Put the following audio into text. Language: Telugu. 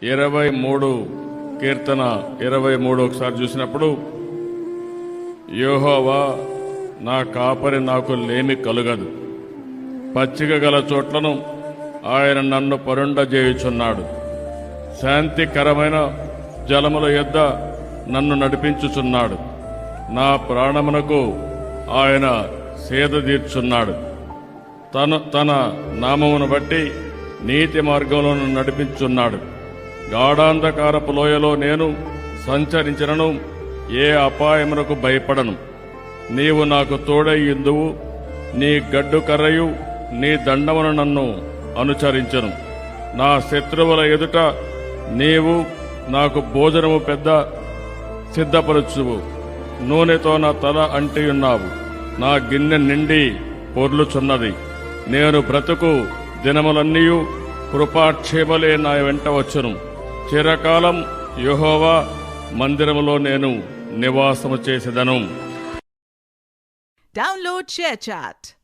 23 కీర్తన 23 ఒకసారి చూసినప్పుడు, యెహోవా నా కాపరి, నాకు లేమి కలుగదు. పచ్చిక గల చోట్లను ఆయన నన్ను పరుండజేయుచున్నాడు. శాంతికరమైన జలముల యొద్ద నన్ను నడిపించుచున్నాడు. నా ప్రాణమునకు ఆయన సేద తీర్చున్నాడు. తన నామమును బట్టి నీతి మార్గంలో నడిపించున్నాడు. గాఢాంధకారపు లోయలో నేను సంచరించినను ఏ అపాయమునకు భయపడను. నీవు నాకు తోడయ్యుందువు. నీ గడ్డు కర్రయు నీ దండమును నన్ను అనుచరించను. నా శత్రువుల ఎదుట నీవు నాకు భోజనము సిద్ధపరచువు. నూనెతో నా తల అంటియున్నావు. నా గిన్నె నిండి పొర్లుచున్నది. నేను బ్రతుకు దినములన్నీయు కృపాక్షేమలే నా వెంట వచ్చును. చిరకాలం యెహోవా మందిరములో నేను నివాసము చేసేదను. Download ShareChat.